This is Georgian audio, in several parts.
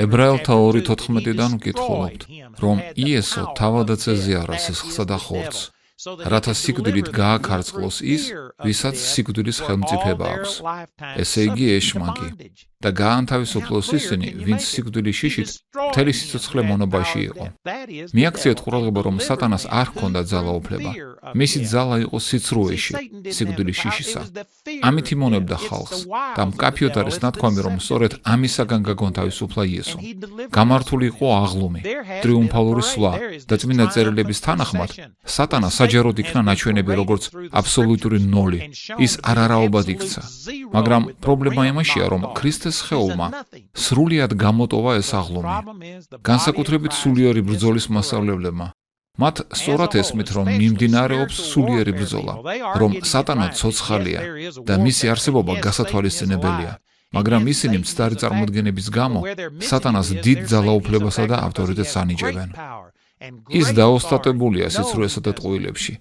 ებრაელთა 2:14-დან ვკითხულობთ, რომ იესო თავადაც ეზიარა სისხლსა და ხორცს, რათა სიკვდილით გააქარწყლოს ის, ვისაც სიკვდილის ხელმწიფება აქვს, ესე იგი ეშმაკი, და გაანთავისუფლოს ისინი, ვინც სიკვდილის შიშით მთელი სიცოცხლე მონობაში იყო. მიაქციეთ ყურადღება, რომ სატანას არ ჰქონდა ძალაუფლება. მისი ძალა იყო სიცრუეში, სიკვდილის შიშისა. ამით იმონებდა ხალხს და მკაფიოდ არის ნათქვამი, რომ სწორედ ამისაგან გაგონთავისუფლა იესო. გამართული იყო აღლუმი, ტრიუმფალური სვლა და წმინდა წერილების თანახმად, სატანა საჯაროდ იქნა ნაჩვენები როგორც აბსოლუტური ნოლი. ის არარაობად იქცა. მაგრამ პრობლემა იმაშია, რომ ქრისტეს სხეულმა სრულიად გამოტოვა ეს აღლუმი. განსაკუთრებით სულიერი ბრძოლის მასწავლებლებმა. მათ სწორად ესმით, რომ მიმდინარეობს სულიერი ბრძოლა, რომ სატანა ცოცხალია და მისი არსებობა გასათვალისწინებელია. მაგრამ ისინი მცდარი წარმოდგენების გამო სატანას დიდ ძალაუფლებასა და ავტორიტეტს ანიჭებენ. ის დაოსტატებულია სიცრუესა და ტყუილებში.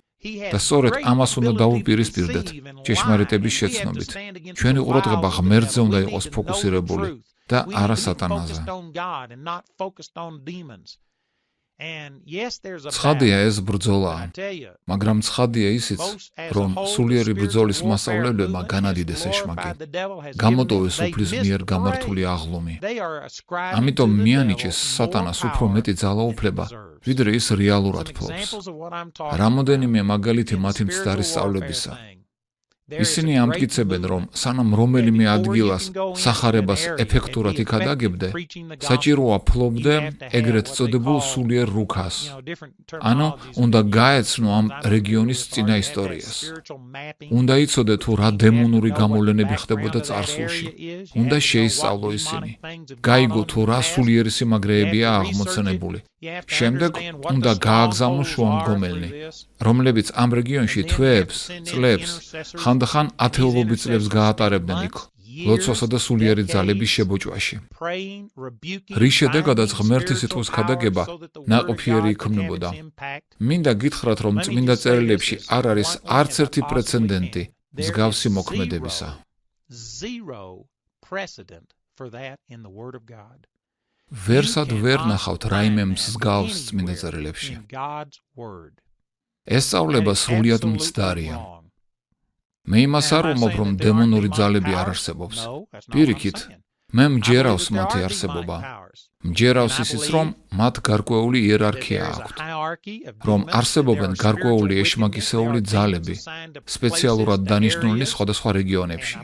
და სწორედ ამას უნდა დაუპირისპირდეთ ჭეშმარიტების შეცნობით. ჩვენი ყურადღება ღმერთზე უნდა იყოს ფოკუსირებული და არა სატანაზე. ცხადია ეს ბრძოლა, მაგრამ ცხადია ისიც, რომ სულიერი ბრძოლის მასწავლებლებმა განადიდეს ეშმაკი, გამოტოვეს უფლის მიერ გამართული აღლუმი. ამიტომ მიანიჭეს სატანას უფრო მეტი ძალაუფლება, ვიდრე ის რეალურად ფლობს. რამოდენიმე მაგალითი მათი მცდარი სწავლებისა. ისინი ამტკიცებენ, რომ სანამ რომელიმე ადგილას სახარებას ეფექტურად იქადაგებდე, საჭიროა ფლობდე ეგრეთ წოდებულ სულიერ რუქას. ანუ, უნდა გაეცნო ამ რეგიონის წინა ისტორიას. უნდა იცოდე თუ რა დემონური გამოვლენები ხდებოდა წარსულში. უნდა შეისწავლო ისინი. გაიგო თუ რა სულიერი სიმაგრეებია აღმოცენებული. შემდეგ უნდა გააგზავნო შუამდგომელნი, რომლებიც ამ რეგიონში თვეებს, წლებს, ხანდახან ათეულობით წლებს გაატარებდნენ იქ, ლოცვასა და სულიერი ძალების შებოჭვაში. რის შედეგადაც ღმერთი სიტყვის ქადაგება ნაყოფიერი იქმნებოდა. მინდა გითხრათ, რომ წმინდა წერილებში არ არის არც ერთი პრეცედენტი მსგავსი მოქმედებისა. ვერსად ვერ ნახავთ რაიმე მსგავს წმინდა წერილებში. ეს სწავლება სრულიად მცდარია. მე იმას არ ვამბობ, რომ დემონური ძალები არ არსებობს. პირიქით, მე მჯერავს მათი არსებობა. მჯერავს ისიც, რომ მათ გარკვეული იერარქია აქვთ, რომ არსებობენ გარკვეული ეშმაკისეული ძალები, სპეციალურად დანიშნული სხვადასხვა რეგიონებში.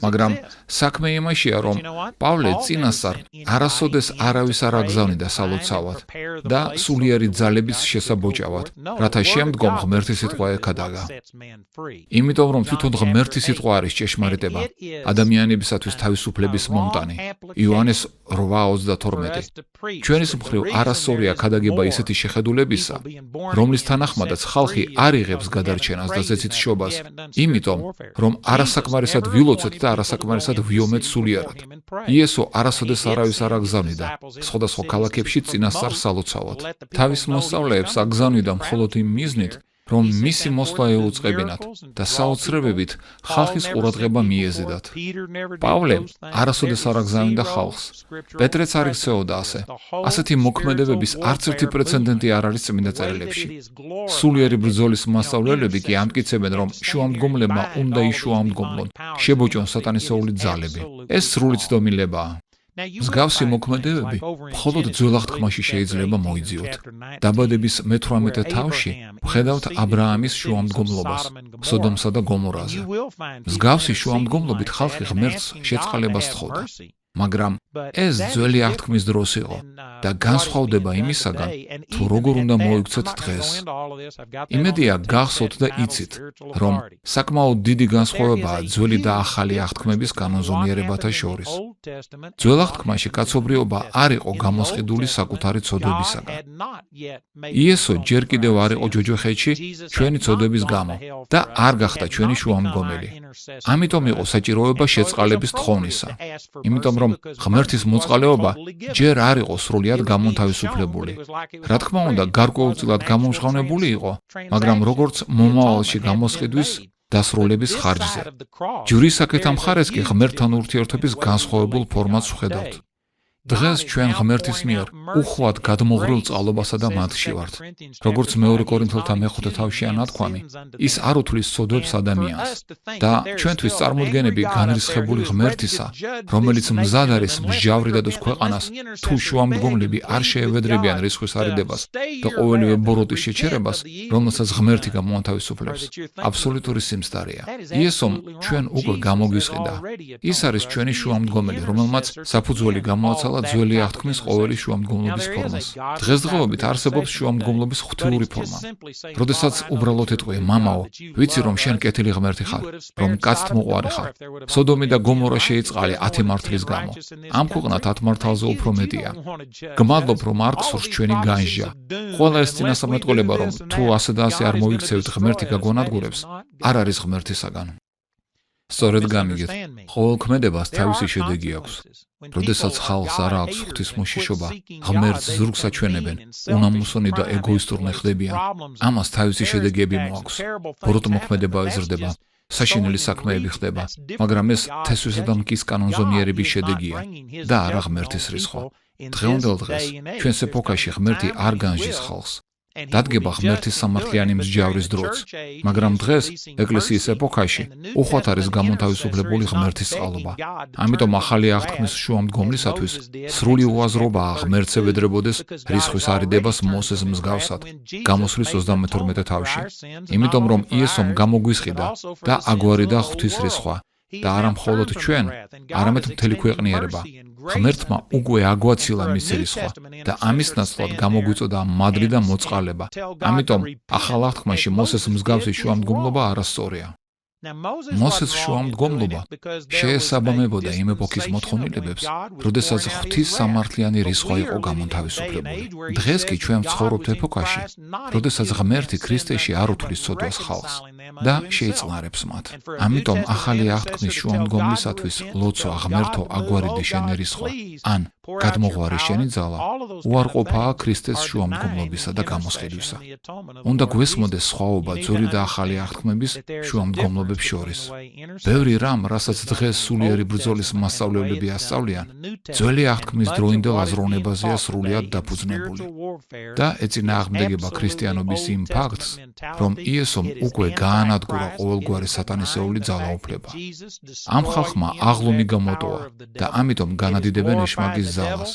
მაგრამ საქმე იმაშია, რომ პავლე წინასწარ არასოდეს არავის არ აგზავნიდა სალოცავად და სულიერი ძალების შესაბოჭავად, რათა შემდგომ ღმერთის სიტყვა ეკადაგა. იმიტომ, რომ თვითონ ღმერთის სიტყვა არის ჭეშმარიტება, ადამიანებისათვის თავისუფლების მომტანი. იოანეს 8:32. ჩვენის მხრივ არასწორია ქადაგება ისეთი შეხედულებისა, რომლის თანახმადაც ხალხი არ იღებს გადარჩენას და ზეცით შობას, იმიტომ, რომ არასაკმარისად ვილოცეთ და არასაკმარისად ვიომეთ სულიერად. იესო არასოდეს არავის არ აგზავნიდა სხვადასხვა ქალაქებში წინასწარ სალოცავად. თავის მოსწავლეებს აგზავნიდა მხოლოდ იმ მიზნით, რომ მისი მოსვლა ეუწყებინათ და საოცრებებით ხალხის ყურადღება მიეზიდათ. პავლე არასოდეს არ აგზავნიდა ხალხს. პეტრეც არ იქცეოდა ასე. ასეთი მოქმედებების არც ერთი პრეცედენტი არ არის წმინდა წერილებში. სულიერი ბრძოლის მასწავლებლები კი ამტკიცებენ, რომ შუამდგომლებმა უნდა იშუამდგომლონ, შებოჭონ სატანისეული ძალები. ეს სრული ცდომილებაა. მსგავსი მოქმედებები მხოლოდ ძველ აღთქმაში შეიძლება მოიძიოთ. დაბადების მე-18 თავში ვხედავთ აბრაამის შუამდგომლობას სოდომსა და გომორაზე. მსგავსი შუამდგომლობით ხალხი ღმერთს შეწყალებას თხოვდა. მაგრამ ეს ძველი აღთქმის დროს იყო და განსხვავდება იმისაგან, თუ როგორ უნდა მოიქცეთ დღეს. იმედია გახსოვთ და იცით, რომ საკმაოდ დიდი განსხვავებაა ძველი და ახალი აღთქმების კანონზომიერებათა შორის. ძველ აღთქმაში კაცობრიობა არ იყო გამოსყიდული საკუთარი ცოდვებისაგან. იესო ჯერ კიდევ არ იყო ჯოჯოხეთში ჩვენი ცოდვების გამო და არ გახდა ჩვენი შუამდგომელი. ამიტომ იყო საჭიროება შეწყალების თხოვნისა. იმიტომ რომ ღმერთის მოწყალეობა ჯერ არ იყო სრულიად გამონთავისუფლებული. რა თქმა უნდა, გარკვეულწილად გამომჟღავნებული იყო, მაგრამ როგორც მომავალში გამოსყიდვის დასრულების ხარჯზე. ჯვრის აქეთა მხარეს კი ღმერთთან ურთიერთობის განსხვავებულ ფორმატს ვხედავთ. დღეს ჩვენ ღმერთის მიერ უხვად გადმოღრილ წყალობასა და მათში ვართ. როგორც მეორე კორინთელთა მეხუთე თავშია ნათქვამი, ის არ უთვლის ცოდვებს ადამიანს და ჩვენთვის წარმოდგენები განრისხებული ღმერთისა, რომელიც მზად არის მსჯავრი დადოს ქვეყანას, თუ შუამდგომლები არ შეევედრებიან რისხვის არიდებას და ყოველივე ბოროტის შეჩერებას, რომელსაც ღმერთი გამოანთავისუფლებს, აბსოლუტური სიმსტარეა. იესომ ჩვენ უკვე გამოგვისყიდა. ის არის ჩვენი შუამდგომელი, რომელმაც საფუძველი გამოაცალა ძველი აღთქმის ყოველი შუამდგომლობის ფორმას. დღესდღეობით არსებობს შუამდგომლობის ღვთიური ფორმა. როდესაც უბრალოდ ეტყვი მამაო, ვიცი რომ შენ კეთილი ღმერთი ხარ, რომ კაცთ მოყვარე ხარ. სოდომი და გომორა შეიწყალე 10 მართლის გამო. ამ ქვეყნად 10 მართალზე უფრო მეტია. გმადლობ რომ არ გსურს ჩვენი განსჯა. ყველა ეს წინასწარმეტყველება რომ თუ ასე და ასე არ მოიქცევთ ღმერთი გაგვანადგურებს, არ არის ღმერთისაგან. სწორედ გამიგეთ, ყოველ ქმედებას თავისი შედეგი აქვს. როდესაც ხალხს არ აქვს ღვთისმოშიშობა, ღმერთს ზურგს აჩვენებენ, უნამოსონი და ეგოისტურნი ხდებიან. ამას თავისი შედეგები მოაქვს. ბოროტმოქმედება ეზრდება, საშინელი საქმეები ხდება, მაგრამ ეს თესვისა და მკის კანონზომიერების შედეგია და არა ღმერთის რისხვა. დღევანდელ დღეს ჩვენს ეპოქაში ღმერთი არ განსჯის ხალხს. დადგება ღმერთის სამართლიანი მსჯავრის დროც, მაგრამ დღეს ეკლესიის ეპოქაში უხვად არის გამოთავისუფლებული ღმერთის წყალობა. ამიტომ ახალი აღთქმის შუამდგომლისათვის სრული უაზრობაა ღმერთს ევედრებოდეს რისხვის არიდებას მოსეს მსგავსად, გამოსვლის 32 თავში. იმიტომ რომ იესომ გამოგვისყიდა და აგვარიდა ღვთის რისხვა და არა მხოლოდ ჩვენ, არამედ მთელი ქვეყნიერება. ღმერთმა უკვე აგვაცილა მისი რისხვა და ამის ნაცვლად გამოგვიწოდა მადლი და მოწყალება. ამიტომ ახალ აღთქმაში მოსეს მსგავსი შუამდგომლობა არასწორია. მოსეს შუამდგომლობა შეესაბამებოდა იმ ეპოქის მოთხოვნილებებს, როდესაც ღვთის სამართლიანი რისხვა იყო გამოთავისუფლებული. დღეს კი ჩვენ ვცხოვრობთ ეპოქაში, როდესაც ღმერთი ქრისტეში არ უთვლის ცოდვას ხალხს და შეიწყნარებს მათ. ამიტომ ახალი აღთქმის შუამდგომლისათვის ლოცვა ღმერთო აგვარიდე შენი რისხვა, ან გადმოღვარი შენი ძალა, უარყოფაა ქრისტეს შუამდგომლობისა და გამოსყიდვისა. უნდა გვესმოდეს სხვაობა ძველი და ახალი აღთქმების შუამდგომლობებს შორის. ბევრი რამ, რასაც დღეს სულიერი ბრძოლის მასწავლებლები ასწავლიან, ძველი აღთქმის დროინდელ აზროვნებაზეა სრულიად დაფუძნებული და ეწინააღმდეგება ქრისტიანობის იმ ფაქტს, რომ იესომ უკვე გაანადგურა ყოველგვარი სატანისეული ძალაუფლება. ამ ხალხმა აღლუმი გამოტოვა და ამიტომ განადიდებენ ეშმაკის ძალას.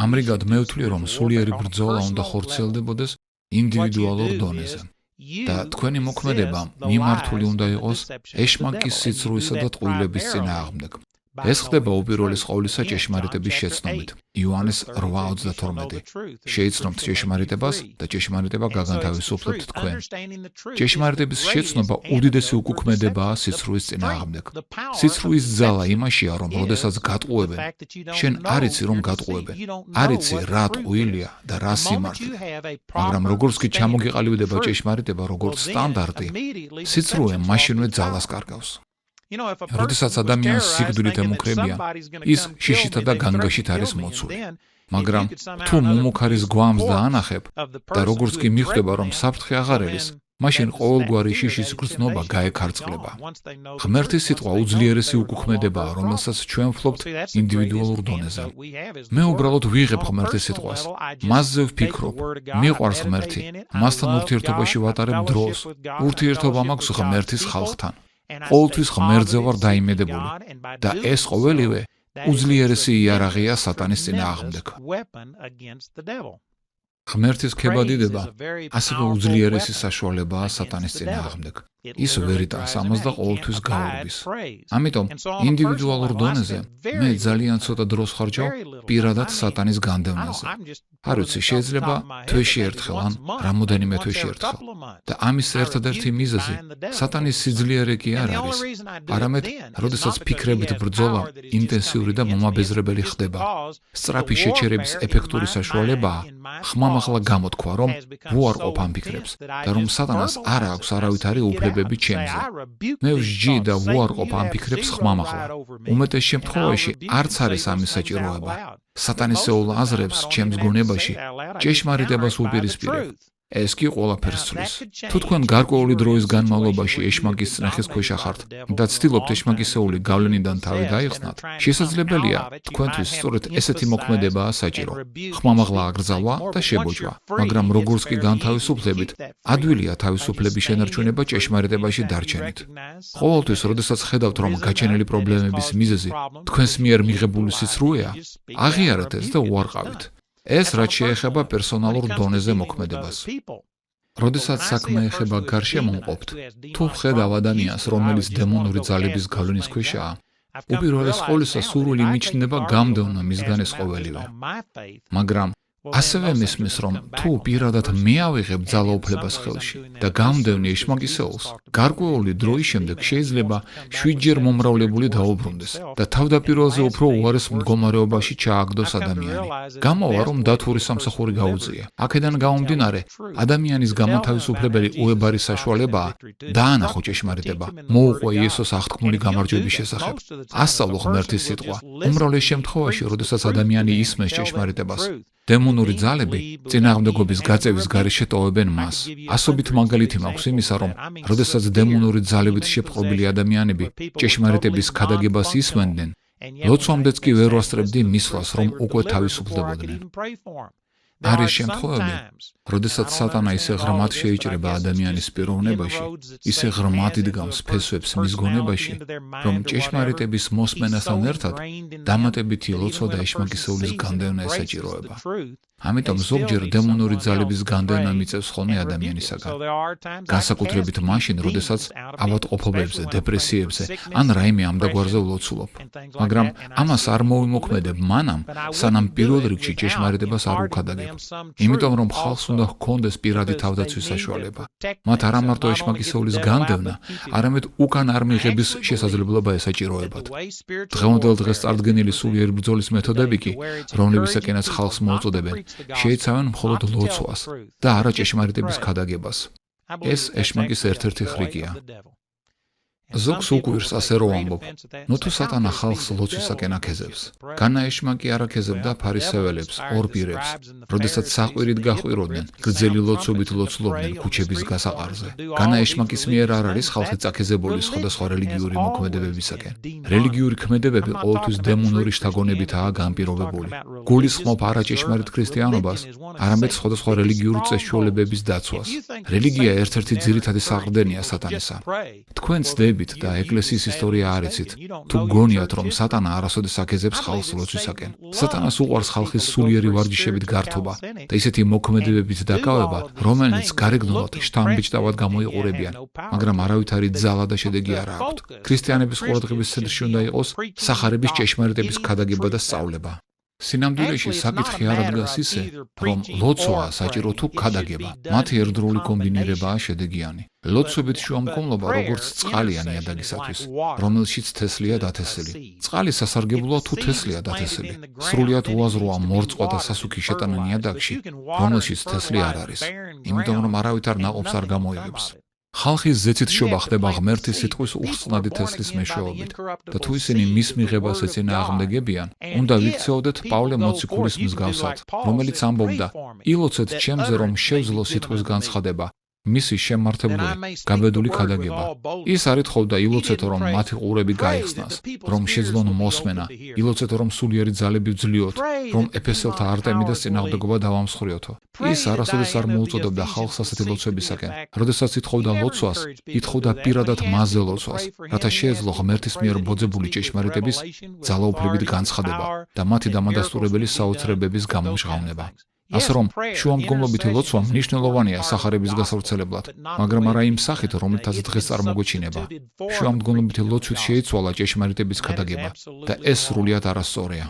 ამრიგად მე ვთვლი, რომ სულიერი ბრძოლა უნდა ხორციელდებოდეს ინდივიდუალურ დონეზე და თქვენი მოქმედება მიმართული უნდა იყოს ეშმაკის სიცრუისა და ტყუილების წინააღმდეგ. ეს ხდება უპირველეს ყოვლისა ჭეშმარიტების შეცნობით. იოანეს 8:32. შეიცნობთ ჭეშმარიტებას და ჭეშმარიტება გაგანთავისუფლებთ თქვენ. ჭეშმარიტების შეცნობა უდიდესი უკუქმედებაა სიცრუის წინააღმდეგ. სიცრუის ძალა იმაშია, რომ როდესაც გატყუებენ, შენ არ იცი რომ გატყუებენ. არ იცი რა ტყუილია და რა სიმართლე. მაგრამ როგორც კი ჩამოგეყალიბდება ჭეშმარიტება როგორც სტანდარტი, სიცრუე მაშინვე ძალას კარგავს. როდესაც ადამიანს სიკვდილით ემუქრებიან, ის შიშითა და განგაშით არის მოცული. მაგრამ თუ მუმუქარის გვამს დაანახებ და როგორც კი მიხვდება რომ საფრთხე აღარ არის, მაშინ ყოველგვარი შიშის გრძნობა გაეკარწყლება. ღმერთის სიტყვა უძლიერესი უკუქმედებაა, რომელსაც ჩვენ ვფლობთ ინდივიდუალურ დონეზე. მე უბრალოდ ვიღებ ღმერთის სიტყვას, მასზე ვფიქრობ, მიყვარს ღმერთი, მასთან ურთიერთობაში ვატარებ დროს, ურთიერთობა მაქვს ღმერთის ხალხთან. ყოველთვის ღმერთზე ვარ დაიმედებული და ეს ყოველივე უძლიერესი იარაღია სატანის წინააღმდეგ. ღმერთის ქებადიდება ასევე უძლიერესი საშუალებაა სატანის წინააღმდეგ. ის ვერ იტანს ამას და ყოველთვის გაურბის. ამიტომ ინდივიდუალურ დონეზე მე ძალიან ცოტა დროს ხარჯავ პირადად სატანის განდევნაზე. არ ვიცი, შეიძლება თვეში ერთხელ ან რამოდენიმე თვეში ერთხელ. და ამის ერთადერთი მიზეზი სატანის სიძლიერე კი არ არის, არამედ როდესაც ფიქრებით ბრძოლა ინტენსიური და მომაბეზრებელი ხდება, სწრაფი შეჩერების ეფექტური საშუალებაა ხმამაღლა გამოთქვა, რომ უარყოფ ამ ფიქრებს და რომ სატანას არ აქვს არავითარი უფლებები ჩემზე. მე ვსჯი და უარყოფ ამ ფიქრებს ხმამაღლა. უმეტეს შემთხვევაში არც არის ამის საჭიროება. სატანისეულ აზრებს ჩემს გონებაში ჭეშმარიტებას უპირისპირებ. ეს კი ყველაფერს ცვლის. თუ თქვენ გარკვეული დროის განმავლობაში ეშმაკის წნეხის ქვეშ ხართ და ცდილობთ ეშმაკისეული გავლენიდან თავი გაიხსნათ, შესაძლებელია თქვენთვის სწორედ ესეთი მოქმედებაა საჭირო. ხმამაღლა აკრძალვა და შებოჭვა, მაგრამ როგორც კი განთავისუფლებით, ადვილია თავისუფლების შენარჩუნება ჭეშმარიტებაში დარჩენით. ყოველთვის, როდესაც ხედავთ, რომ გაჩენილი პრობლემების მიზეზი თქვენს მიერ მიღებული სიცრუეა, აღიარეთ ეს და უარყავით. ეს რაც შეეხება პერსონალურ დონეზე მოქმედებას. როდესაც საქმე ეხება გარშემომყოფთ, თუ ხედავ ადამიანს, რომელიც დემონური ძალების გავლენის ქვეშაა, უპირველეს ყოვლისა სურვილი მიჩნდება გამდევნა მისგან ეს ყოველივე. მაგრამ ასევე მისმის, რომ თუ პირადად მე ავიღებ ძალაუფლებას ხელში და გამდევნი ეშმაკისეულს, გარკვეული დროის შემდეგ შეიძლება 7-ჯერ მომრავლებული დაუბრუნდეს და თავდაპირველზე უფრო უარეს მდგომარეობაში ჩააგდოს ადამიანი. გამოვა, რომ დათვური სამსახური გაუძლია. აქედან გამომდინარე, ადამიანის გამოთავისუფლებელი უებარი საშუალებაა დაანახო ჭეშმარიტება, მოუყვა იესოს აღთქმული გამარჯვების შესახებ, ასწავლო ღმერთის სიტყვა. უმრავლეს შემთხვევაში, როდესაც ადამიანი ისმენს ჭეშმარიტებას, დემონური ძალები წინააღმდეგობის გაწევის გარეშე ტოვებენ მას. ასობით მაგალითი მაქვს იმისა, რომ როდესაც დემონური ძალებით შეპყრობილი ადამიანები ჭეშმარიტების ქადაგებას ისმენდნენ, ლოცვამდეც კი ვერ ვასწრებდი მისვლას, რომ უკვე თავისუფლებოდნენ. არის შემთხვევები, როდესაც სატანა ისე ღრმად შეიჭრება ადამიანის პიროვნებაში, ისე ღრმად იდგამს ფესვებს მის გონებაში, რომ ჭეშმარიტების მოსმენასთან ერთად დამატებითი ლოცვა და ეშმაკისეულის განდევნა ესაჭიროება. ამიტომ ზოგჯერ დემონური ძალების განდევნა მიწევს ხოლმე ადამიანისაგან. განსაკუთრებით მაშინ, როდესაც ავადმყოფობებზე, დეპრესიებზე ან რაიმე ამდაგვარზე ვლოცულობ. მაგრამ ამას არ მოვიმოქმედებ მანამ, სანამ პირველ რიგში ჭეშმარიტებას არ ვუქადაგებ. იმიტომ რომ ხალხს უნდა ჰქონდეს პირადი თავდაცვის საშუალება. მათ არა მარტო ეშმაკისეულის განდევნა, არამედ უკან არ მიღების შესაძლებლობა ესაჭიროებათ. დღევანდელ დღეს წარდგენილი სულიერი ბრძოლის მეთოდები კი, რომლებისაკენაც ხალხს მოუწოდებენ, შეიცავენ მხოლოდ ლოცვას და არა ჭეშმარიტების ქადაგებას. ეს ეშმაკის ერთ-ერთი ხრიკია. ზოგს უკვირს ასე რომ ამბობ, ნუ თუ სატანა ხალხს ლოცვისაკენ აქეზებს. განა ეშმაკი არ აქეზებდა ფარისეველებს, ორპირებს, როდესაც საყვირით გაყვიროდნენ, გრძელი ლოცვებით ლოცულობდნენ ქუჩების გასაყარზე. განა ეშმაკის მიერ არ არის ხალხი წაქეზებული სხვადასხვა რელიგიური მოქმედებებისაკენ. რელიგიური ქმედებები ყოველთვის დემონური შთაგონებითაა განპირობებული. გულისხმობ არა ჭეშმარიტ ქრისტიანობას, არამედ სხვადასხვა რელიგიური წესჩვეულებების დაცვას. რელიგია ერთ-ერთი ძირითადი საყრდენია სატანისა. თქვენ ცდებით და ეკლესიის ისტორია არ იცით, თუ გონიათ, რომ სატანა არასოდეს აქეზებს ხალხს ლოცვისაკენ. სატანას უყვარს ხალხის სულიერი ვარჯიშებით გართობა და ისეთი მოქმედებებით დაკავება, რომელიც გარეგნულად შთამბეჭდავად გამოიყურებიან, მაგრამ არავითარი ძალა და შედეგი არ აქვთ. ქრისტიანების ყურადღების ცენტრში უნდა იყოს სახარების ჭეშმარიტების ქადაგება და სწავლება. სინამდვილეში საკითხი არ ადგას ისე, რომ ლოცვაა საჭირო თუ ქადაგება. მათი ერთდროული კომბინირებაა შედეგიანი. ლოცვებით შუამდგომლობა როგორც წყალია ნიადაგისათვის, რომელშიც თესლია დათესილი. წყალი სასარგებლოა თუ თესლია დათესილი. სრულიად უაზროა მორწყვა და სასუქი შეტანა ნიადაგში, რომელშიც თესლი არ არის. იმიტომ რომ არავითარ ნაყოფს არ გამოიღებს. ხალხის ზეცით-შობა ხდება ღმერთის სიტყვის უხრწნადი თესლის მეშვეობით და თუ ისინი მის მიღებას ეწინააღმდეგებიან, უნდა ვიქცეოდეთ პავლე მოციქულის მსგავსად, რომელიც ამბობდა: ილოცეთ ჩემზე, რომ შევძლო სიტყვის განცხადება, მისი შემართებული, გაბედული ქადაგება. ის არ ითხოვდა ილოცეთო, რომ მათი ყურები გაიხსნას, რომ შეძლონ მოსმენა, ილოცეთო, რომ სულიერი ძალები ვძლიოთ, რომ ეფესელთა არტემიდას წინააღმდეგობა დავამსხვრიოთო. ის არასოდეს არ მოუწოდებდა ხალხს ასეთი ლოცვებისაკენ. როდესაც ითხოვდა ლოცვას, ითხოვდა პირადად მასზე ლოცვას, რათა შეეძლო ღმერთის მიერ ბოძებული ჭეშმარიტების ძალაუფლებით განცხადება და მათი დამადასტურებელი საოცრებების გამომჟღავნება. ასე რომ, შუამდგომლობითი ლოცვა მნიშვნელოვანია სახარების გასავრცელებლად, მაგრამ არა იმ სახით, რომელთაც დღეს წარმოგვეჩინება. შუამდგომლობითი ლოცვით შეიცვალა ჭეშმარიტების ქადაგება და ეს სრულიად არასწორია.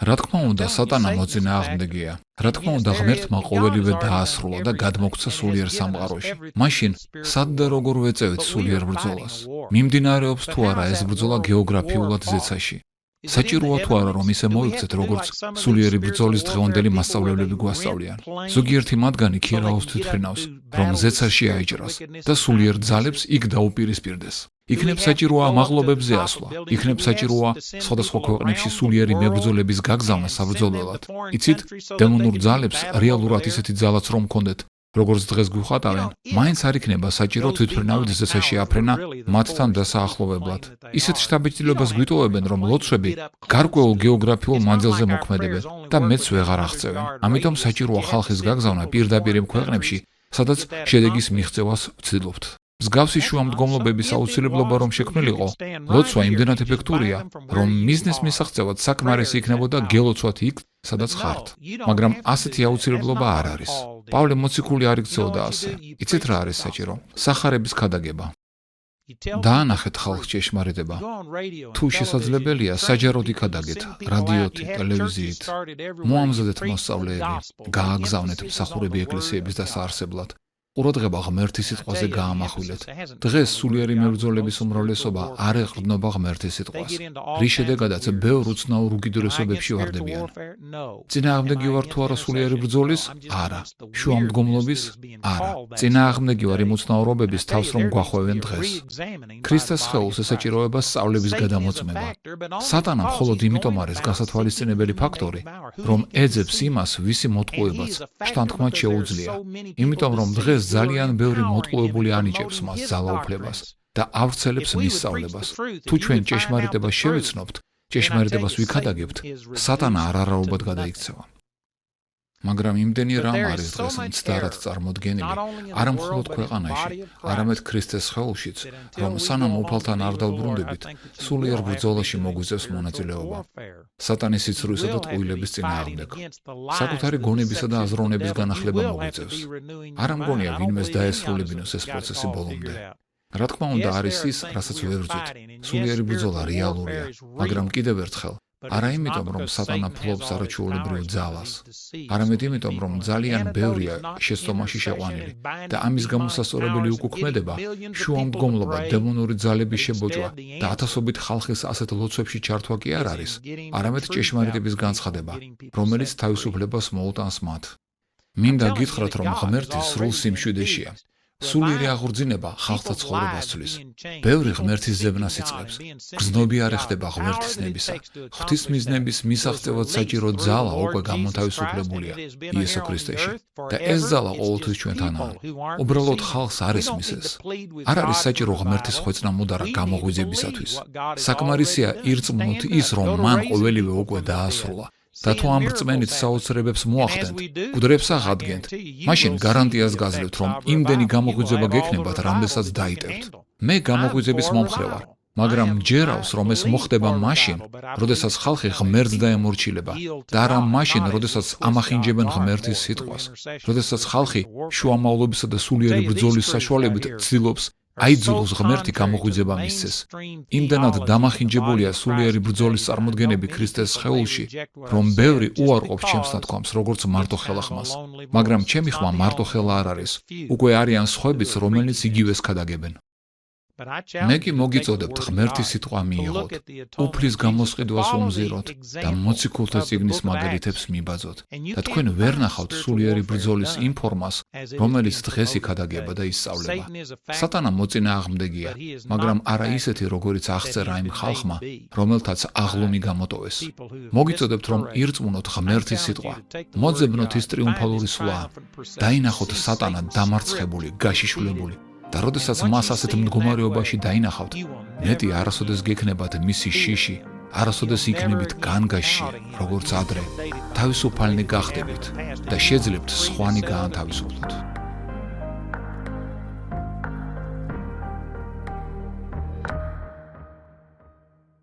რა თქმა უნდა, სატანა მოწინააღმდეგეა. რა თქმა უნდა, ღმერთმა ყოველივე დაასრულა და გადმოგვცა სულიერ სამყაროში. მაშინ, სად და როგორ ვეწევით სულიერ ბრძოლას? მიმდინარეობს თუ არა ეს ბრძოლა გეოგრაფიულად ზეცაში? საჭიროა თუ არა, რომ ისე მოვიქცეთ, როგორც სულიერი ბრძოლის დღევანდელი მასწავლებლები გვასწავლიან. ზოგიერთი მათგანი ქირავას თვითფრინავს, რომ ზეცაში აიჭრას და სულიერ ძალებს იქ დაუპირისპირდეს. იქნებ საჭიროა მაღლობებზე ასვლა, იქნებ საჭიროა სხვადასხვა ქვეყნებში სულიერი მებრძოლების გაგზავნა საბრძოლველად. იცით, დემონურ ძალებს რეალურად ისეთი ძალაც რომ ჰქონდეთ, როგორც დღეს გვიხატავენ, მაინც არ იქნება საჭირო თვითმფრინავით ზეცაში შეაფრენა მათთან დასაახლოვებლად. ისეთ შთაბეჭდილებას გვიტოვებენ, რომ ლოცვები გარკვეულ გეოგრაფიულ მანძილზე მოქმედებენ და მეც ვეღარ აღწევენ. ამიტომ საჭიროა ხალხის გაგზავნა პირდაპირ იმ ქვეყნებში, სადაც შედეგის მიღწევას ვცდილობთ. მსგავსი შუამდგომლობების აუცილებლობა რომ შექმნილიყო, ლოცვა იმდენად ეფექტურია, რომ მიზნის მისაღწევად საკმარისი იქნებოდა გელოცვათ იქ, სადაც ხართ. მაგრამ ასეთი აუცილებლობა არ არის. პავლე მოციქული არ იქცეოდა ასე. იცით რა არის საჭირო? სახარების ქადაგება. დაანახეთ ხალხს ჭეშმარიტება. თუ შესაძლებელია, საჯაროდ იქადაგეთ, რადიოთი, ტელევიზიით. მოამზადეთ მოსწავლეები, გააგზავნეთ მსახურები ეკლესიების დასაარსებლად. ყურადღება ღმერთის სიტყვაზე გაამახვილეთ. დღეს სულიერი მებრძოლების უმრავლესობა არ ეყრდნობა ღმერთის სიტყვას, რის შედეგადაც ბევრ უცნაურ უკიდურესობებში ვარდებიან. წინააღმდეგი ვარ თუ არა სულიერი ბრძოლის? არა. შუამდგომლობის? არა. წინააღმდეგი ვარ იმ უცნაურობების თავს რომ გვახვევენ დღეს. ქრისტეს სხეულს ესაჭიროება სწავლების გადამოწმება. სატანა მხოლოდ იმიტომ არის გასათვალისწინებელი ფაქტორი, რომ ეძებს იმას, ვისი მოტყუებაც შთანთქმად შეუძლია. იმიტომ რომ დღეს ძალიან ბევრი მოტყუებული ანიჭებს მას ძალაუფლებას და ავრცელებს მის სწავლებას. თუ ჩვენ ჭეშმარიტებას შევეცნობთ, ჭეშმარიტებას ვიქადაგებთ, სატანა არარაობად გადაიქცევა. მაგრამ იმდენი რამ არის დღეს მცდარად წარმოდგენილი, არა მხოლოდ ქვეყანაში, არამედ ქრისტეს სხეულშიც, რომ სანამ უფალთან არ დავბრუნდებით, სულიერ ბრძოლაში მოგვიწევს მონაწილეობა. სატანის სიცრუისა და ტყუილების წინააღმდეგ. საკუთარი გონებისა და აზროვნების განახლება მოგვიწევს. არ ამგონია ვინმეს დაესრულებინოს ეს პროცესი ბოლომდე. რა თქმა უნდა არის ის, რასაც ვერძვით. სულიერი ბრძოლა რეალურია, მაგრამ კიდევ ერთხელ არა იმიტომ, რომ სატანა ფლობს არაჩვეულებრივ ძალას, არამედ იმიტომ, რომ ძალიან ბევრია შეცდომაში შეყვანილი და ამის გამოსასწორებელი უკუქმედება, შუამდგომლობა, დემონური ძალების შებოჭვა და ათასობით ხალხის ასეთ ლოცვებში ჩართვა კი არ არის, არამედ ჭეშმარიტების განცხადება, რომელიც თავისუფლებას მოუტანს მათ. მინდა გითხრათ, რომ ღმერთი სრულ სიმშვიდეშია. სულიერი აღორძინება ხალხთა ცხოვრებას ცვლის. ბევრი ღმერთის ზებნას იწყებს. გრძნობი არ ეხდება ღმერთის ნებისა. ღვთის მიზნების მისაღწევად საჭირო ძალა უკვე გამოთავისუფლებულია იესო ქრისტეში. და ეს ძალა ყოველთვის ჩვენთანაა. უბრალოდ ხალხს არ ესმის ეს. არ არის საჭირო ღმერთის ხვეწნა მუდარა გამოღვიძებისათვის. საკმარისია ირწმუნოთ ის, რომ მან ყოველივე უკვე დაასრულა. და თუ ამ რწმენით საოცრებებს მოახდენთ, გვდრებს აღადგენთ, მაშინ გარანტიას გაძლევთ, რომ იმდენი გამოღვიძება გექნებათ, რამდენსაც დაიტევთ. მე გამოღვიძების მომხრე ვარ, მაგრამ მჯერავს, რომ ეს მოხდება მაშინ, როდესაც ხალხი ღმერთს დაემორჩილება და არა მაშინ, როდესაც ამახინჯებენ ღმერთის სიტყვას, როდესაც ხალხი შუამავლობისა და სულიერი ბრძოლის საშუალებით ცდილობს აიძულოს ღმერთი გამოღვიძება მისცეს. იმდენად დამახინჯებულია სულიერი ბრძოლის წარმოდგენები ქრისტეს სხეულში, რომ ბევრი უარყოფს ჩემს ნათქვამს, როგორც მარტოხელა ხმას. მაგრამ ჩემი ხმა მარტოხელა არ არის. უკვე არიან სხვებიც, რომელნიც იგივეს ქადაგებენ. მე კი მოგიწოდებთ ღმერთის სიტყვა მიიღოთ, უფლის გამოსყიდვას უმზიროთ და მოციქულთა წიგნის მაგალითებს მიბაძოთ. და თქვენ ვერ ნახავთ სულიერი ბრძოლის იმ ფორმას, რომელიც დღეს იქადაგება და ისწავლება. სატანა მოწინააღმდეგია, მაგრამ არა ისეთი, როგორიც აღწერა იმ ხალხმა, რომელთაც აღლუმი გამოტოვეს. მოგიწოდებთ, რომ ირწმუნოთ ღმერთის სიტყვა, მოძებნოთ ის ტრიუმფალური სვლა, დაინახოთ სატანა დამარცხებული, გაშიშვლებული. და როდესაც მას ასეთ მდგომარეობაში დაინახავთ, მეტი არასოდეს გექნებათ მისი შიში, არასოდეს იქნებით განგაშში, როგორც ადრე, თავისუფალნი გახდებით და შეძლებთ სხვანი გაანთავისუფლოთ.